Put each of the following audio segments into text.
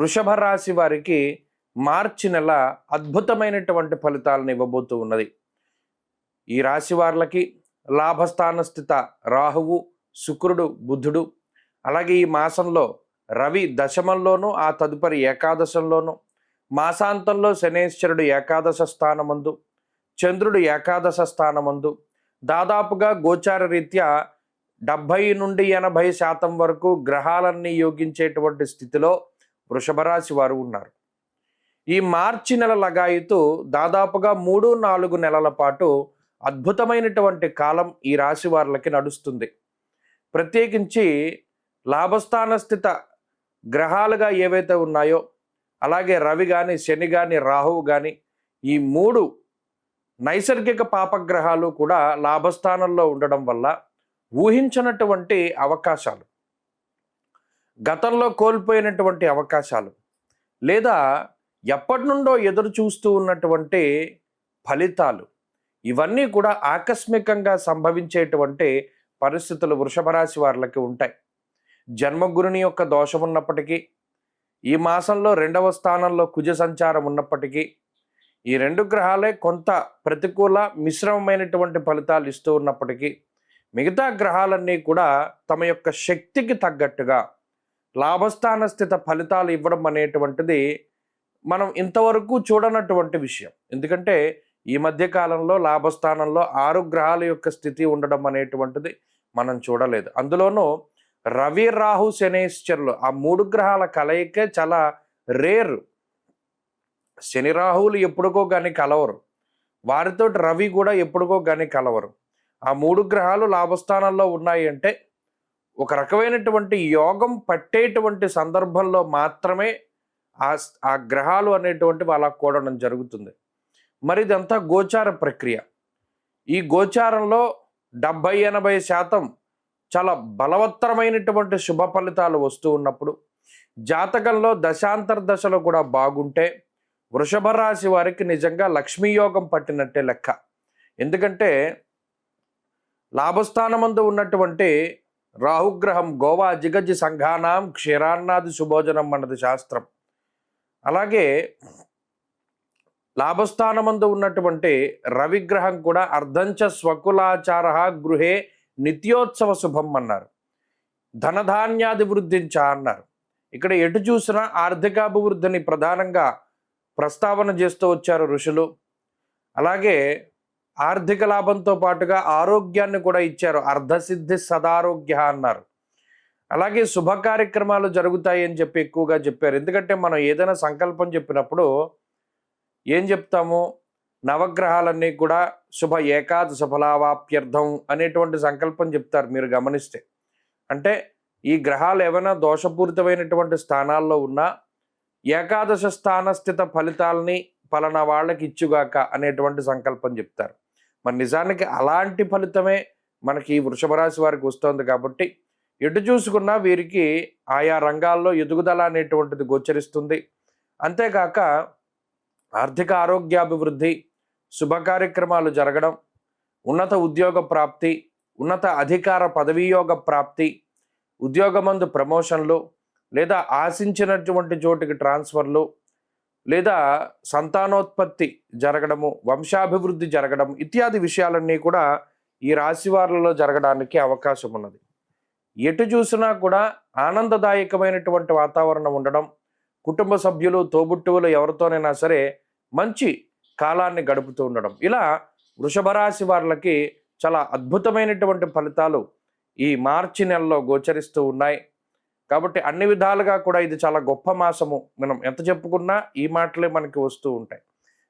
వృషభ రాశి వారికి మార్చి నెల అద్భుతమైనటువంటి ఫలితాలను ఇవ్వబోతూ ఉన్నది. ఈ రాశి వారికి లాభస్థాన స్థిత రాహువు, శుక్రుడు, బుధుడు, అలాగే ఈ మాసంలో రవి దశమంలోను, ఆ తదుపరి ఏకాదశంలోను, మాసాంతంలో శనేశ్వరుడు ఏకాదశ స్థానమందు, చంద్రుడు ఏకాదశ స్థానమందు, దాదాపుగా గోచార రీత్యా 70 నుండి 80% వరకు గ్రహాలన్నీ యోగించేటువంటి స్థితిలో వృషభ రాశి వారు ఉన్నారు. ఈ మార్చి నెల లగాయితూ దాదాపుగా 3-4 నెలల పాటు అద్భుతమైనటువంటి కాలం ఈ రాశి వారికి నడుస్తుంది. ప్రత్యేకించి లాభస్థాన స్థిత గ్రహాలుగా ఏవైతే ఉన్నాయో, అలాగే రవి కానీ, శని కానీ, రాహువు కానీ, ఈ 3 నైసర్గిక పాపగ్రహాలు కూడా లాభస్థానంలో ఉండడం వల్ల ఊహించినటువంటి అవకాశాలు, గతంలో కోల్పోయినటువంటి అవకాశాలు, లేదా ఎప్పటి నుండో ఎదురు చూస్తూ ఉన్నటువంటి ఫలితాలు, ఇవన్నీ కూడా ఆకస్మికంగా సంభవించేటువంటి పరిస్థితులు వృషభ రాశి వారికి ఉంటాయి. జన్మగురుని యొక్క దోషం ఉన్నప్పటికీ, ఈ మాసంలో 2వ స్థానంలో కుజ సంచారం ఉన్నప్పటికీ, ఈ 2 గ్రహాలే కొంత ప్రతికూల మిశ్రమమైనటువంటి ఫలితాలు ఇస్తూ ఉన్నప్పటికీ, మిగతా గ్రహాలన్నీ కూడా తమ యొక్క శక్తికి తగ్గట్టుగా లాభస్థాన స్థిత ఫలితాలు ఇవ్వడం అనేటువంటిది మనం ఇంతవరకు చూడనటువంటి విషయం. ఎందుకంటే ఈ మధ్య కాలంలో లాభస్థానంలో 6 గ్రహాల యొక్క స్థితి ఉండడం అనేటువంటిది మనం చూడలేదు. అందులోనూ రవి, రాహు, శనేశ్వరులు ఆ 3 గ్రహాల కలయికే చాలా రేరు. శని రాహువులు ఎప్పుడుకో కానీ కలవరు, వారితో రవి కూడా ఎప్పుడుకో కానీ కలవరు. ఆ 3 గ్రహాలు లాభస్థానంలో ఉన్నాయి అంటే ఒక రకమైనటువంటి యోగం పట్టేటువంటి సందర్భంలో మాత్రమే ఆ గ్రహాలు అనేటువంటివి అలా కూడడం జరుగుతుంది. మరి ఇదంతా గోచార ప్రక్రియ. ఈ గోచారంలో 70-80% చాలా బలవత్తరమైనటువంటి శుభ ఫలితాలు వస్తూ ఉన్నప్పుడు, జాతకంలో దశాంతర దశలో కూడా బాగుంటే వృషభ రాశి వారికి నిజంగా లక్ష్మీ యోగం పట్టినట్టే లెక్క. ఎందుకంటే లాభస్థానమందు ఉన్నటువంటి రాహుగ్రహం గోవా జిగజి సంఘానాం క్షీరాన్నాది సుభోజనం అన్నది శాస్త్రం. అలాగే లాభస్థానమందు ఉన్నటువంటి రవిగ్రహం కూడా అర్ధంచ స్వకులాచార గృహే నిత్యోత్సవ శుభం అన్నారు. ధనధాన్యాది వృద్ధించ అన్నారు. ఇక్కడ ఎటు చూసినా ఆర్థికాభివృద్ధిని ప్రధానంగా ప్రస్తావన చేస్తూ వచ్చారు ఋషులు. అలాగే ఆర్థిక లాభంతో పాటుగా ఆరోగ్యాన్ని కూడా ఇచ్చారు. అర్ధసిద్ధి సదారోగ్య అన్నారు. అలాగే శుభ కార్యక్రమాలు జరుగుతాయి అని చెప్పి ఎక్కువగా చెప్పారు. ఎందుకంటే మనం ఏదైనా సంకల్పం చెప్పినప్పుడు ఏం చెప్తాము, నవగ్రహాలన్నీ కూడా శుభ ఏకాదశ ఫలావాప్యర్థం అనేటువంటి సంకల్పం చెప్తారు. మీరు గమనిస్తే అంటే ఈ గ్రహాలు ఏమైనా దోషపూరితమైనటువంటి స్థానాల్లో ఉన్నా ఏకాదశ స్థాన స్థిత ఫలితాలని ఫలానా వాళ్ళకి ఇచ్చుగాక అనేటువంటి సంకల్పం చెప్తారు. మరి నిజానికి అలాంటి ఫలితమే మనకి ఈ వృషభ రాశి వారికి వస్తుంది. కాబట్టి ఎటు చూసుకున్నా వీరికి ఆయా రంగాల్లో ఎదుగుదల అనేటువంటిది గోచరిస్తుంది. అంతేకాక ఆర్థిక ఆరోగ్యాభివృద్ధి, శుభ కార్యక్రమాలు జరగడం, ఉన్నత ఉద్యోగ ప్రాప్తి, ఉన్నత అధికార పదవీయోగ ప్రాప్తి, ఉద్యోగమందు ప్రమోషన్లు, లేదా ఆశించినటువంటి చోటికి ట్రాన్స్ఫర్లు, లేదా సంతానోత్పత్తి జరగడము, వంశాభివృద్ధి జరగడం ఇత్యాది విషయాలన్నీ కూడా ఈ రాశి వారిలో జరగడానికి అవకాశం ఉన్నది. ఎటు చూసినా కూడా ఆనందదాయకమైనటువంటి వాతావరణం ఉండడం, కుటుంబ సభ్యులు, తోబుట్టువులు ఎవరితోనైనా సరే మంచి కాలాన్ని గడుపుతూ ఉండడం, ఇలా వృషభ రాశి వారికి చాలా అద్భుతమైనటువంటి ఫలితాలు ఈ మార్చి నెలలో గోచరిస్తూ ఉన్నాయి. కాబట్టి అన్ని విధాలుగా కూడా ఇది చాలా గొప్ప మాసము. మనం ఎంత చెప్పుకున్నా ఈ మాటలే మనకి వస్తూ ఉంటాయి.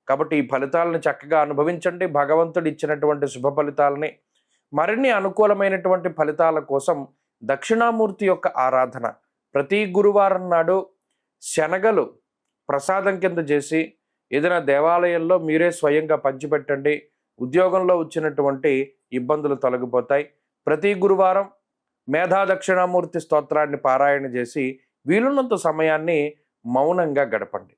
కాబట్టి ఈ ఫలితాలను చక్కగా అనుభవించండి. భగవంతుడు ఇచ్చినటువంటి శుభ ఫలితాలని, మరిన్ని అనుకూలమైనటువంటి ఫలితాల కోసం దక్షిణామూర్తి యొక్క ఆరాధన ప్రతి గురువారం నాడు శనగలు ప్రసాదం కింద చేసి ఏదైనా దేవాలయంలో మీరే స్వయంగా పంచిపెట్టండి. ఉద్యోగంలో వచ్చినటువంటి ఇబ్బందులు తొలగిపోతాయి. ప్రతి గురువారం మేధా దక్షిణామూర్తి స్తోత్రాన్ని పారాయణ చేసి వీలున్నంత సమయాన్ని మౌనంగా గడపండి.